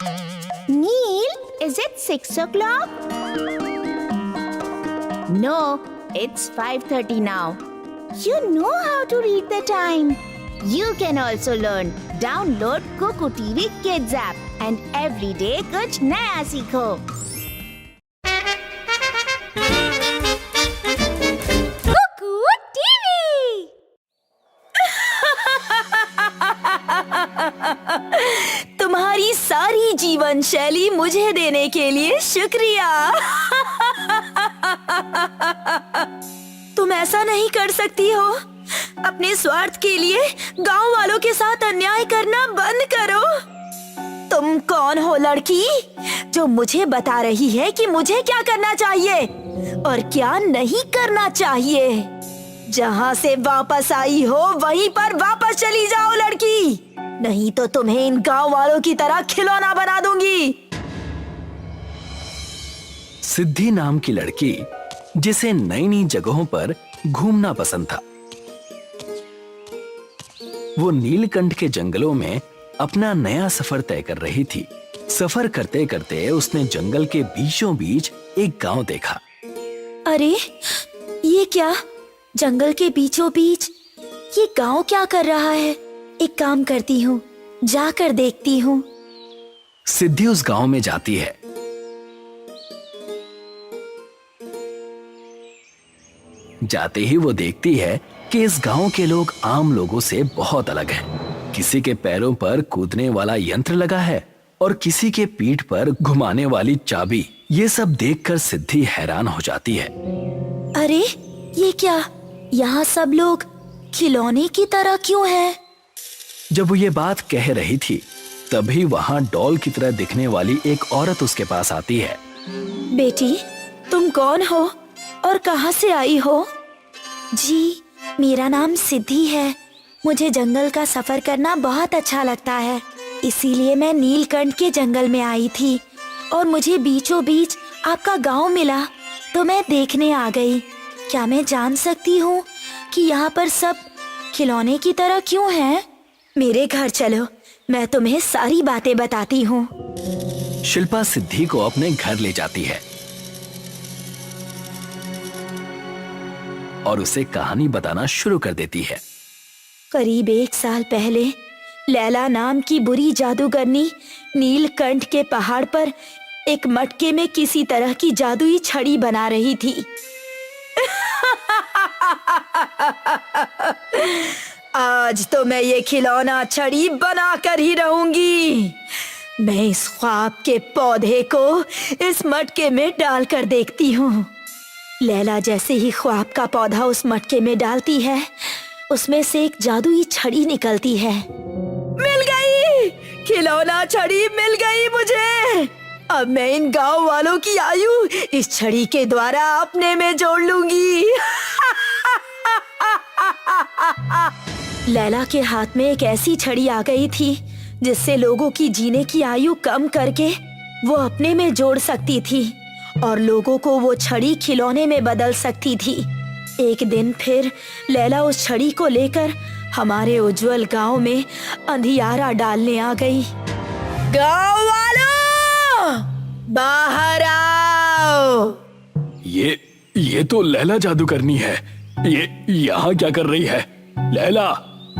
Neil, is it 6 o'clock? No, it's 5:30 now. You know how to read the time. You can also learn. Download Coco TV Kids app and every day कुछ नया सीखो. Coco TV. तुम्हारी सारी जीवन शैली मुझे देने के लिए शुक्रिया। तुम ऐसा नहीं कर सकती हो। अपने स्वार्थ के लिए गांव वालों के साथ अन्याय करना बंद करो। तुम कौन हो लड़की, जो मुझे बता रही है कि मुझे क्या करना चाहिए और क्या नहीं करना चाहिए? जहाँ से वापस आई हो वहीं पर वापस चली जाओ लड़की, नहीं तो तुम्हें इन गांव वालों की तरह खिलौना बना दूंगी। सिद्धि नाम की लड़की, जिसे नई नई जगहों पर घूमना पसंद था, वो नीलकंठ के जंगलों में अपना नया सफर तय कर रही थी। सफर करते करते उसने जंगल के बीचों बीच एक गांव देखा। अरे ये क्या, जंगल के बीचों बीच ये गांव क्या कर रहा है? एक काम करती हूँ, जाकर देखती हूँ। सिद्धि उस गांव में जाती है। जाते ही वो देखती है कि इस गांव के लोग आम लोगों से बहुत अलग हैं। किसी के पैरों पर कूदने वाला यंत्र लगा है और किसी के पीठ पर घुमाने वाली चाबी। ये सब देखकर सिद्धि हैरान हो जाती है। अरे ये क्या, यहाँ सब लोग खिलौने की तरह क्यों हैं? जब वो ये बात कह रही थी, तभी वहाँ डॉल की तरह दिखने वाली एक औरत उसके पास आती है। बेटी, तुम कौन हो और कहाँ से आई हो? जी, मेरा नाम सिद्धि है। मुझे जंगल का सफर करना बहुत अच्छा लगता है, इसीलिए मैं नीलकंठ के जंगल में आई थी और मुझे बीचों बीच आपका गांव मिला, तो मैं देखने आ गई। क्या मैं जान सकती हूँ कि यहाँ पर सब खिलौने की तरह क्यों हैं? मेरे घर चलो, मैं तुम्हें सारी बातें बताती हूँ। शिल्पा सिद्धि को अपने घर ले जाती है और उसे कहानी बताना शुरू कर देती है। करीब 1 साल पहले लैला नाम की बुरी जादूगरनी नीलकंठ के पहाड़ पर एक मटके में किसी तरह की जादुई छड़ी बना रही थी। आज तो मैं ये खिलौना छड़ी बना कर ही रहूंगी। मैं इस ख्वाब के पौधे को इस मटके में डालकर देखती हूँ। लैला जैसे ही ख्वाब का पौधा उस मटके में डालती है, उसमें से एक जादुई छड़ी निकलती है। मिल गई, खिलौना छड़ी मिल गई मुझे। अब मैं इन गांव वालों की आयु इस छड़ी के द्वारा अपने में जोड़ लूंगी। लैला के हाथ में एक ऐसी छड़ी आ गई थी जिससे लोगों की जीने की आयु कम करके वो अपने में जोड़ सकती थी और लोगों को वो छड़ी खिलौने में बदल सकती थी। एक दिन फिर लैला उस छड़ी को लेकर हमारे उज्जवल गांव में अंधियारा डालने आ गई। गांव वालों, बाहर आओ। ये तो लैला जादूगरनी है। ये यहाँ क्या कर रही है? लैला,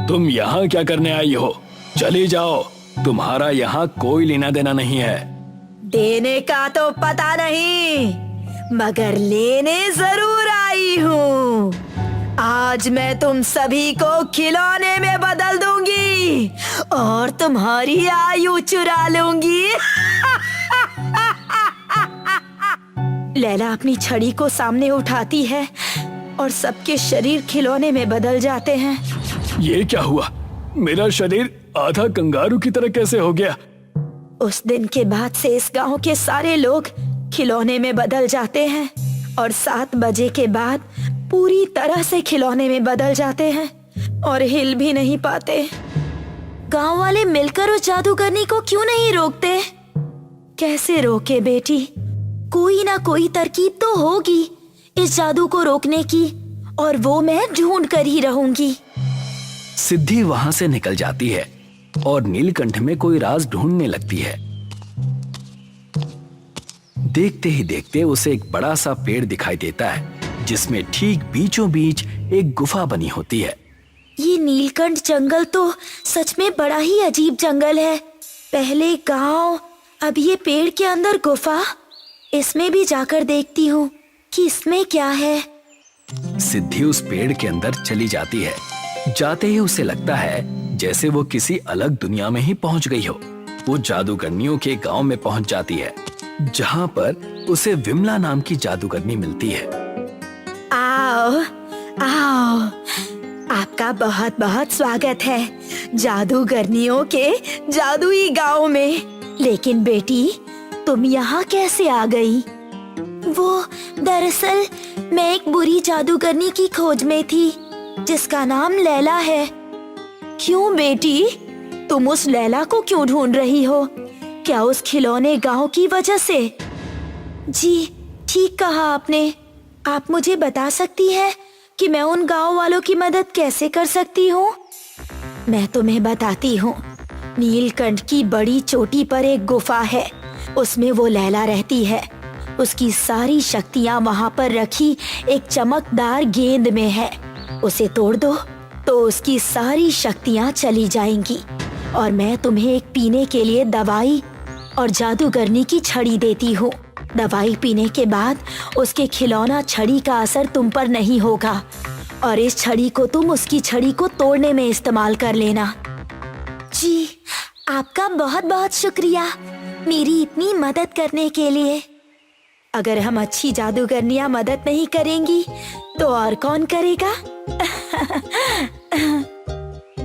तुम यहाँ क्या करने आई हो? चली जाओ, तुम्हारा यहाँ कोई लेना देना नहीं है। देने का तो पता नहीं, मगर लेने जरूर आई हूँ। आज मैं तुम सभी को खिलौने में बदल दूंगी और तुम्हारी आयु चुरा लूंगी। लैला अपनी छड़ी को सामने उठाती है और सबके शरीर खिलौने में बदल जाते हैं। ये क्या हुआ? मेरा शरीर आधा कंगारू की तरह कैसे हो गया? उस दिन के बाद से इस गांव के सारे लोग खिलौने में बदल जाते हैं और 7 बजे के बाद पूरी तरह से खिलौने में बदल जाते हैं और हिल भी नहीं पाते। गांव वाले मिलकर उस जादूगरनी को क्यों नहीं रोकते? कैसे रोके बेटी? कोई ना कोई तरकीब तो होगी इस जादू को रोकने की, और वो मैं ढूंढ कर ही रहूंगी। सिद्धि वहां से निकल जाती है और नीलकंठ में कोई राज ढूंढने लगती है। देखते ही देखते उसे एक बड़ा सा पेड़ दिखाई देता है जिसमें ठीक बीचों बीच एक गुफा बनी होती है। ये नीलकंठ जंगल तो सच में बड़ा ही अजीब जंगल है। पहले गांव, अब ये पेड़ के अंदर गुफा। इसमें भी जाकर देखती हूँ कि इसमें क्या है। सिद्धि उस पेड़ के अंदर चली जाती है। जाते ही उसे लगता है जैसे वो किसी अलग दुनिया में ही पहुंच गई हो। वो जादूगरनियों के गांव में पहुंच जाती है, जहां पर उसे विमला नाम की जादूगरनी मिलती है। आओ, आओ, आपका बहुत बहुत स्वागत है जादूगरनियों के जादुई गांव में। लेकिन बेटी, तुम यहाँ कैसे आ गई? वो दरअसल मैं एक बुरी जादूगरनी की खोज में थी जिसका नाम लैला है। क्यों बेटी, तुम उस लैला को क्यों ढूंढ रही हो? क्या उस खिलौने गांव की वजह से? जी, ठीक कहा आपने। आप मुझे बता सकती है कि मैं उन गांव वालों की मदद कैसे कर सकती हूँ? मैं तुम्हें बताती हूँ। नीलकंठ की बड़ी चोटी पर एक गुफा है, उसमें वो लैला रहती है। उसकी सारी शक्तियाँ वहाँ पर रखी एक चमकदार गेंद में है। उसे तोड़ दो तो उसकी सारी शक्तियाँ चली जाएंगी और मैं तुम्हें एक पीने के लिए दवाई और जादूगरनी की छड़ी देती हूँ। दवाई पीने के बाद उसके खिलौना छड़ी का असर तुम पर नहीं होगा और इस छड़ी को तुम उसकी छड़ी को तोड़ने में इस्तेमाल कर लेना। जी, आपका बहुत बहुत शुक्रिया मेरी इतनी मदद करने के लिए। अगर हम अच्छी जादूगरनियां मदद नहीं करेंगी तो और कौन करेगा?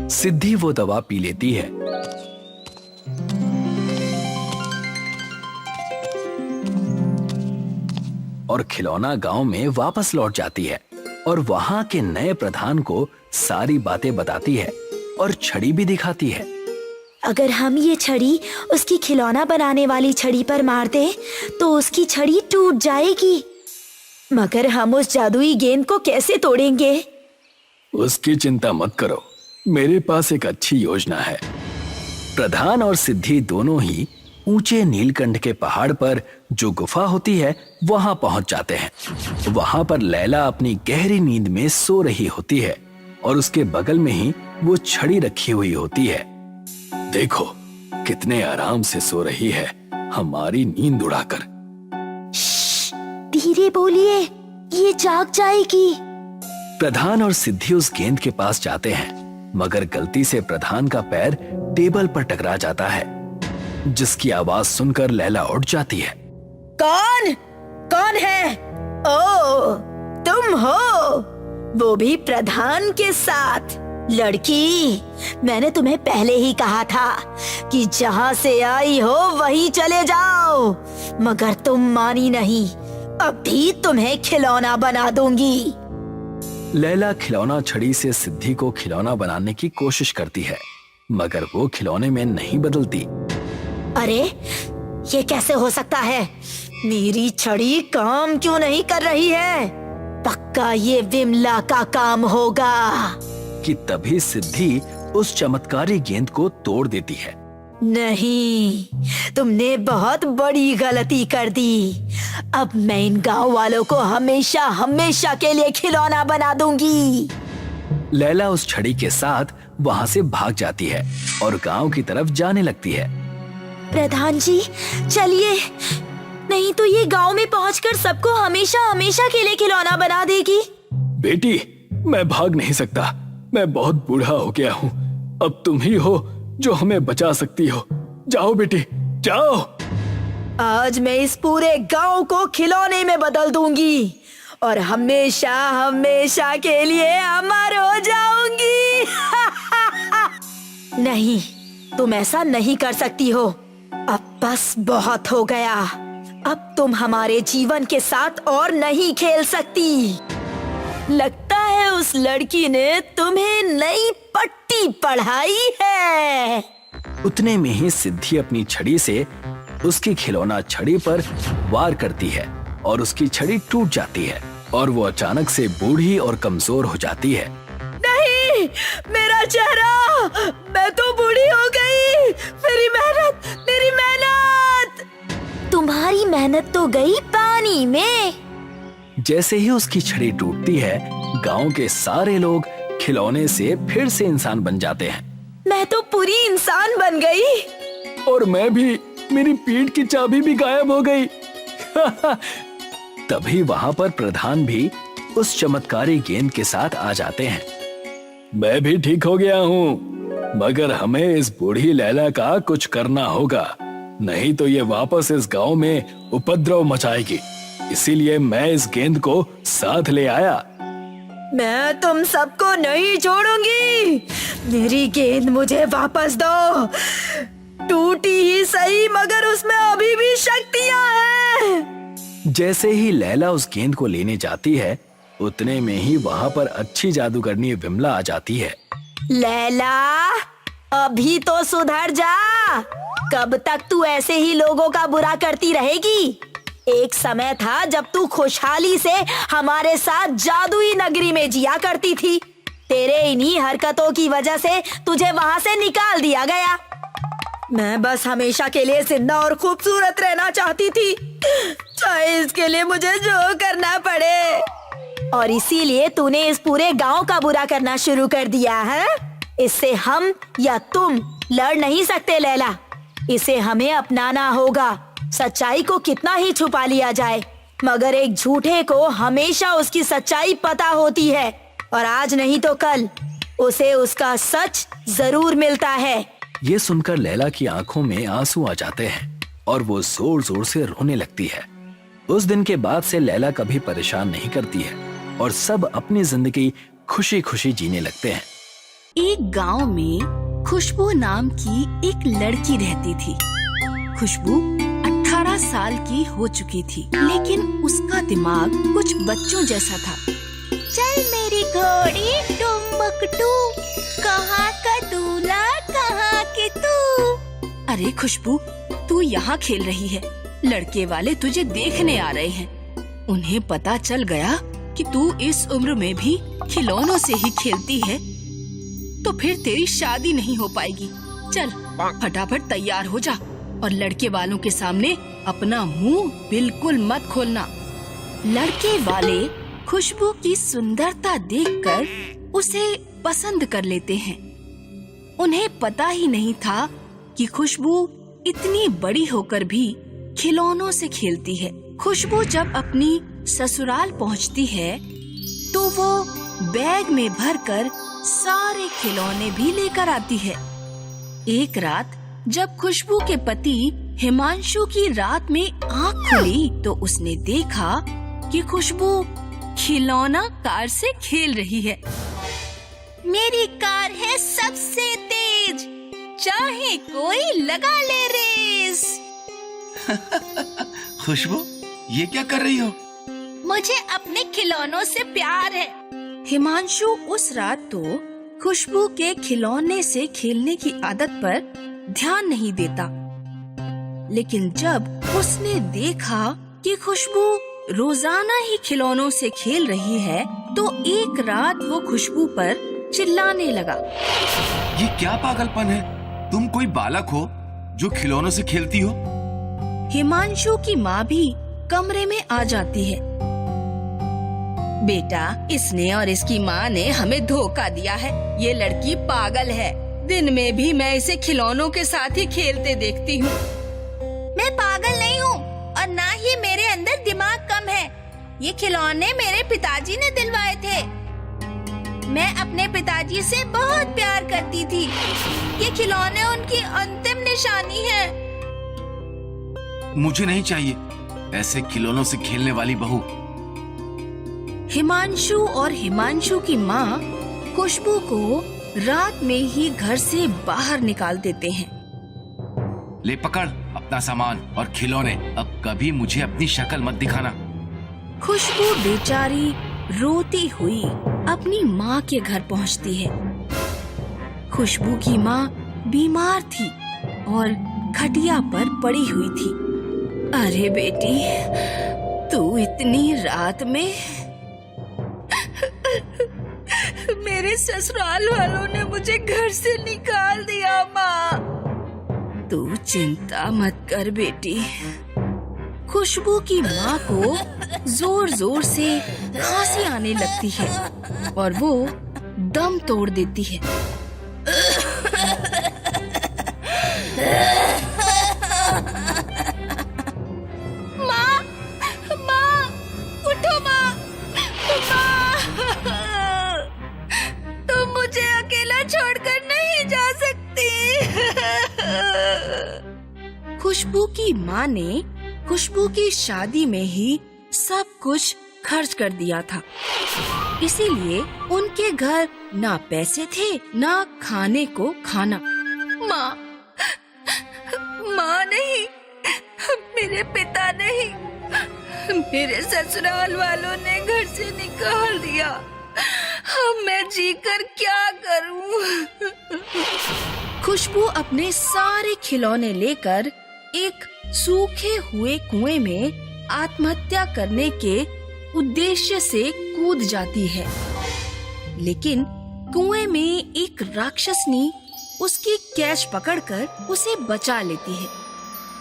सिद्धि वो दवा पी लेती है। और खिलौना गांव में वापस लौट जाती है और वहां के नए प्रधान को सारी बातें बताती है और छड़ी भी दिखाती है। अगर हम ये छड़ी उसकी खिलौना बनाने वाली छड़ी पर मार दें तो उसकी छड़ी टूट जाएगी। मगर हम उस जादुई गेंद को कैसे तोड़ेंगे? उसकी चिंता मत करो, मेरे पास एक अच्छी योजना है। प्रधान और सिद्धि दोनों ही ऊंचे नीलकंठ के पहाड़ पर जो गुफा होती है वहां पहुंच जाते हैं। वहां पर लैला अपनी गहरी नींद में सो रही होती है और उसके बगल में ही वो छड़ी रखी हुई होती है। देखो कितने आराम से सो रही है, हमारी नींद उड़ाकर। धीरे बोलिए, ये जाग जाएगी। प्रधान और सिद्धि उस गेंद के पास जाते हैं, मगर गलती से प्रधान का पैर टेबल पर टकरा जाता है, जिसकी आवाज सुनकर लैला उठ जाती है। कौन कौन है? ओ, तुम हो? वो भी प्रधान के साथ? लड़की, मैंने तुम्हें पहले ही कहा था कि जहाँ से आई हो वहीं चले जाओ, मगर तुम मानी नहीं। अभी तुम्हें खिलौना बना दूंगी। लैला खिलौना छड़ी से सिद्धि को खिलौना बनाने की कोशिश करती है, मगर वो खिलौने में नहीं बदलती। अरे, ये कैसे हो सकता है? मेरी छड़ी काम क्यों नहीं कर रही है? पक्का ये विमला का काम होगा। कि तभी सिद्धि उस चमत्कारी गेंद को तोड़ देती है। नहीं, तुमने बहुत बड़ी गलती कर दी। अब मैं इन गांव वालों को हमेशा हमेशा के लिए खिलौना बना दूंगी। लैला उस छड़ी के साथ वहां से भाग जाती है और गांव की तरफ जाने लगती है। प्रधान जी, चलिए, नहीं तो ये गांव में पहुंचकर सबको हमेशा हमेशा के लिए खिलौना बना देगी। बेटी, मैं भाग नहीं सकता, मैं बहुत बूढ़ा हो गया हूँ। अब तुम ही हो जो हमें बचा सकती हो। जाओ बेटी, जाओ। आज मैं इस पूरे गांव को खिलौने में बदल दूंगी और हमेशा हमेशा के लिए अमर हो जाऊंगी। नहीं, तुम ऐसा नहीं कर सकती हो। अब बस बहुत हो गया। अब तुम हमारे जीवन के साथ और नहीं खेल सकती। लगता है उस लड़की ने तुम्हें नई पट्टी पढ़ाई है। उतने में ही सिद्धि अपनी छड़ी से उसकी खिलौना छड़ी पर वार करती है और उसकी छड़ी टूट जाती है और वो अचानक से बूढ़ी और कमजोर हो जाती है। नहीं, मेरा चेहरा, मैं तो बूढ़ी हो गई। मेरी मेहनत, मेरी मेहनत। तुम्हारी मेहनत तो गई पानी में। जैसे ही उसकी छड़ी टूटती है, गांव के सारे लोग खिलौने से फिर से इंसान बन जाते हैं। मैं तो पूरी इंसान बन गई। और मैं भी, मेरी पीठ की चाबी भी गायब हो गई। तभी वहां पर प्रधान भी उस चमत्कारी गेंद के साथ आ जाते हैं। मैं भी ठीक हो गया हूँ, मगर हमें इस बूढ़ी लैला का कुछ करना होगा, नहीं तो ये वापस इस गांव में उपद्रव मचाएगी। इसीलिए मैं इस गेंद को साथ ले आया। मैं तुम सबको नहीं छोड़ूंगी। मेरी गेंद मुझे वापस दो। टूटी ही सही, मगर उसमें अभी भी शक्तियां हैं। जैसे ही लैला उस गेंद को लेने जाती है, उतने में ही वहां पर अच्छी जादूगरनी विमला आ जाती है। लैला, अभी तो सुधर जा। कब तक तू ऐसे ही लोगों का बुरा करती रहेगी? एक समय था जब तू खुशहाली से हमारे साथ जादुई नगरी में जिया करती थी। तेरे इन्हीं हरकतों की वजह से तुझे वहाँ से निकाल दिया गया। मैं बस हमेशा के लिए जिंदा और खूबसूरत रहना चाहती थी, चाहे इसके लिए मुझे जो करना पड़े। और इसीलिए तूने इस पूरे गांव का बुरा करना शुरू कर दिया है। इससे हम या तुम लड़ नहीं सकते लैला। इसे हमें अपनाना होगा। सच्चाई को कितना ही छुपा लिया जाए, मगर एक झूठे को हमेशा उसकी सच्चाई पता होती है, और आज नहीं तो कल उसे उसका सच जरूर मिलता है। ये सुनकर लैला की आंखों में आंसू आ जाते हैं और वो जोर जोर से रोने लगती है। उस दिन के बाद से लैला कभी परेशान नहीं करती है और सब अपनी जिंदगी खुशी खुशी जीने लगते हैं। एक गांव में खुशबू नाम की एक लड़की रहती थी। खुशबू 18 साल की हो चुकी थी, लेकिन उसका दिमाग कुछ बच्चों जैसा था। चल मेरी घोड़ी टुम्बकटू, कहाँ का दूल्हा कहाँ के तू। अरे खुशबू, तू यहाँ खेल रही है, लड़के वाले तुझे देखने आ रहे हैं। उन्हें पता चल गया कि तू इस उम्र में भी खिलौनों से ही खेलती है, तो फिर तेरी शादी नहीं हो पाएगी। चल फटाफट तैयार हो जा और लड़के वालों के सामने अपना मुंह बिल्कुल मत खोलना। लड़के वाले खुशबू की सुंदरता देखकर उसे पसंद कर लेते हैं। उन्हें पता ही नहीं था कि खुशबू इतनी बड़ी होकर भी खिलौनों से खेलती है। खुशबू जब अपनी ससुराल पहुंचती है तो वो बैग में भरकर सारे खिलौने भी लेकर आती है। एक रात जब खुशबू के पति हिमांशु की रात में आँख खुली तो उसने देखा कि खुशबू खिलौना कार से खेल रही है। मेरी कार है सबसे तेज, चाहे कोई लगा ले रेस। खुशबू, ये क्या कर रही हो? मुझे अपने खिलौनों से प्यार है। हिमांशु उस रात तो खुशबू के खिलौने से खेलने की आदत पर ध्यान नहीं देता, लेकिन जब उसने देखा कि खुशबू रोजाना ही खिलौनों से खेल रही है तो एक रात वो खुशबू पर चिल्लाने लगा। ये क्या पागलपन है? तुम कोई बालक हो जो खिलौनों से खेलती हो? हिमांशु की माँ भी कमरे में आ जाती है। बेटा, इसने और इसकी माँ ने हमें धोखा दिया है। ये लड़की पागल है। दिन में भी मैं इसे खिलौनों के साथ ही खेलते देखती हूँ। मैं पागल नहीं हूँ और ना ही मेरे अंदर दिमाग कम है। ये खिलौने मेरे पिताजी ने दिलवाए थे। मैं अपने पिताजी से बहुत प्यार करती थी। ये खिलौने उनकी अंतिम निशानी है। मुझे नहीं चाहिए ऐसे खिलौनों से खेलने वाली बहू। हिमांशु और हिमांशु की माँ खुशबू को रात में ही घर से बाहर निकाल देते हैं। ले पकड़ अपना सामान और खिलौने, अब कभी मुझे अपनी शक्ल मत दिखाना। खुशबू बेचारी रोती हुई अपनी माँ के घर पहुँचती है। खुशबू की माँ बीमार थी और खटिया पर पड़ी हुई थी। अरे बेटी, तू इतनी रात में? मेरे ससुराल वालों ने मुझे घर से निकाल दिया माँ। तू चिंता मत कर बेटी, खुशबू की माँ को जोर जोर से खांसी आने लगती है और वो दम तोड़ देती है। माँ, माँ, उठो माँ, माँ, तुम मुझे अकेला छोड़कर नहीं जा सकती। खुशबू की माँ ने खुशबू की शादी में ही सब कुछ खर्च कर दिया था, इसीलिए उनके घर ना पैसे थे ना खाने को खाना। माँ, माँ नहीं, मेरे पिता नहीं, मेरे ससुराल वालों ने घर से निकाल दिया। अब मैं जीकर क्या करूं? खुशबू अपने सारे खिलौने लेकर एक सूखे हुए कुएं में आत्महत्या करने के उद्देश्य से कूद जाती है, लेकिन कुएं में एक राक्षसनी उसकी कैच पकड़कर उसे बचा लेती है।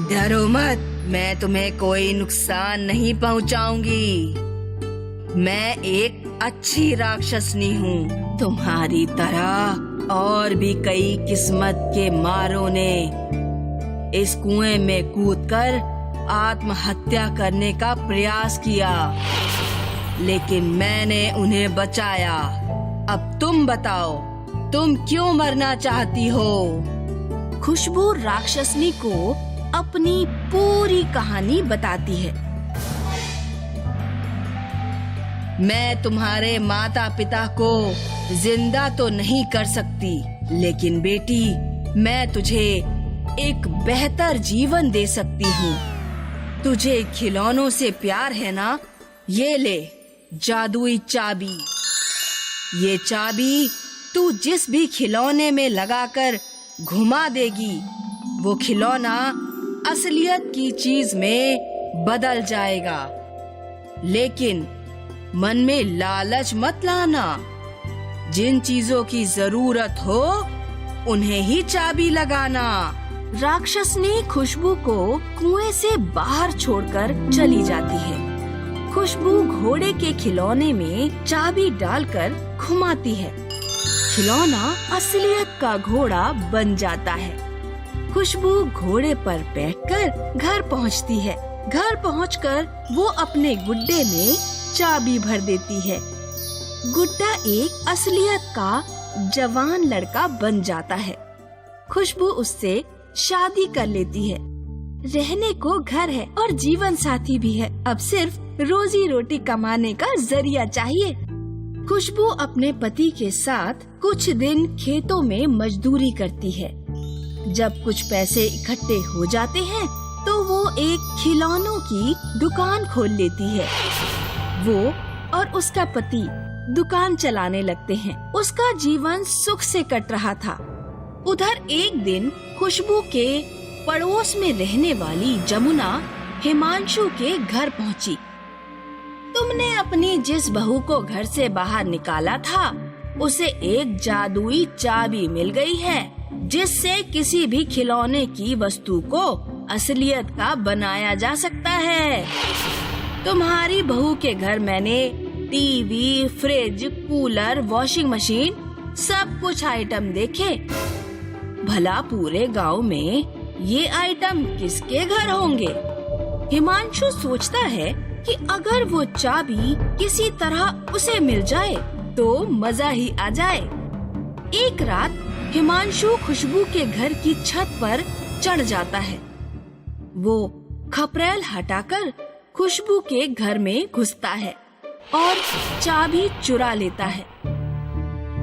डरो मत, मैं तुम्हें कोई नुकसान नहीं पहुंचाऊंगी। मैं एक अच्छी राक्षसनी हूँ। तुम्हारी तरह और भी कई किस्मत के मारों ने इस कुएं में कूदकर आत्महत्या करने का प्रयास किया, लेकिन मैंने उन्हें बचाया। अब तुम बताओ, तुम क्यों मरना चाहती हो? खुशबू राक्षसनी को अपनी पूरी कहानी बताती है। मैं तुम्हारे माता पिता को जिंदा तो नहीं कर सकती, लेकिन बेटी, मैं तुझे एक बेहतर जीवन दे सकती हूँ। तुझे खिलौनों से प्यार है ना? ये ले जादुई चाबी। ये चाबी तू जिस भी खिलौने में लगाकर घुमा देगी, वो खिलौना असलियत की चीज में बदल जाएगा। लेकिन मन में लालच मत लाना। जिन चीजों की जरूरत हो उन्हें ही चाबी लगाना। राक्षस ने खुशबू को कुएं से बाहर छोड़कर चली जाती है। खुशबू घोड़े के खिलौने में चाबी डालकर घुमाती है। खिलौना असलियत का घोड़ा बन जाता है। खुशबू घोड़े पर बैठकर घर पहुंचती है। घर पहुंचकर वो अपने गुड्डे में चाबी भर देती है। गुड्डा एक असलियत का जवान लड़का बन जाता है। खुशबू उससे शादी कर लेती है। रहने को घर है और जीवन साथी भी है। अब सिर्फ रोजी रोटी कमाने का जरिया चाहिए। खुशबू अपने पति के साथ कुछ दिन खेतों में मजदूरी करती है। जब कुछ पैसे इकट्ठे हो जाते हैं तो वो एक खिलौनों की दुकान खोल लेती है। वो और उसका पति दुकान चलाने लगते हैं। उसका जीवन सुख से कट रहा था। उधर एक दिन खुशबू के पड़ोस में रहने वाली जमुना हिमांशु के घर पहुंची। तुमने अपनी जिस बहू को घर से बाहर निकाला था, उसे एक जादुई चाबी मिल गई है, जिससे किसी भी खिलौने की वस्तु को असलियत का बनाया जा सकता है। तुम्हारी बहू के घर मैंने TV, fridge, cooler, washing machine सब कुछ आइटम देखे। भला पूरे गांव में ये आइटम किसके घर होंगे? हिमांशु सोचता है कि अगर वो चाबी किसी तरह उसे मिल जाए तो मजा ही आ जाए। एक रात हिमांशु खुशबू के घर की छत पर चढ़ जाता है। वो खपरेल हटाकर खुशबू के घर में घुसता है और चाबी चुरा लेता है।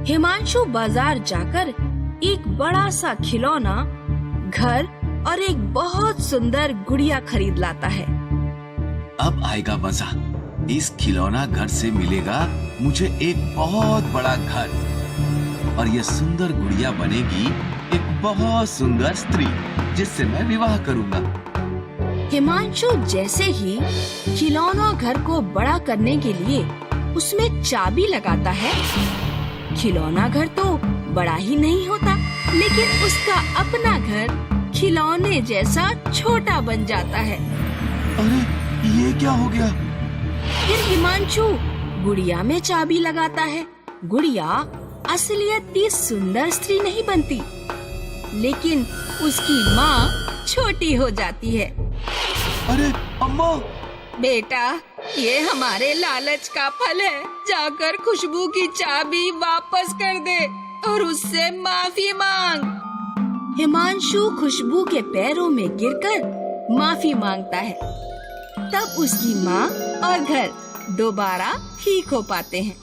हिमांशु बाजार जाकर एक बड़ा सा खिलौना, घर और एक बहुत सुंदर गुड़िया खरीद लाता है। अब आएगा मजा। इस खिलौना घर से मिलेगा मुझे एक बहुत बड़ा घर, और ये सुंदर गुड़िया बनेगी एक बहुत सुंदर स्त्री, जिससे मैं विवाह करूंगा। हिमांशु जैसे ही खिलौना घर को बड़ा करने के लिए उसमें चाबी लगाता है, खिलौना घर तो बड़ा ही नहीं होता, लेकिन उसका अपना घर खिलौने जैसा छोटा बन जाता है। अरे ये क्या हो गया? फिर हिमांशु गुड़िया में चाबी लगाता है। गुड़िया असलियत की सुंदर स्त्री नहीं बनती, लेकिन उसकी माँ छोटी हो जाती है। अरे अम्मा! बेटा, ये हमारे लालच का फल है। जाकर खुशबू की चाबी वापस कर दे और उससे माफी मांग। हिमांशु खुशबू के पैरों में गिरकर माफी मांगता है। तब उसकी माँ और घर दोबारा ठीक हो पाते हैं।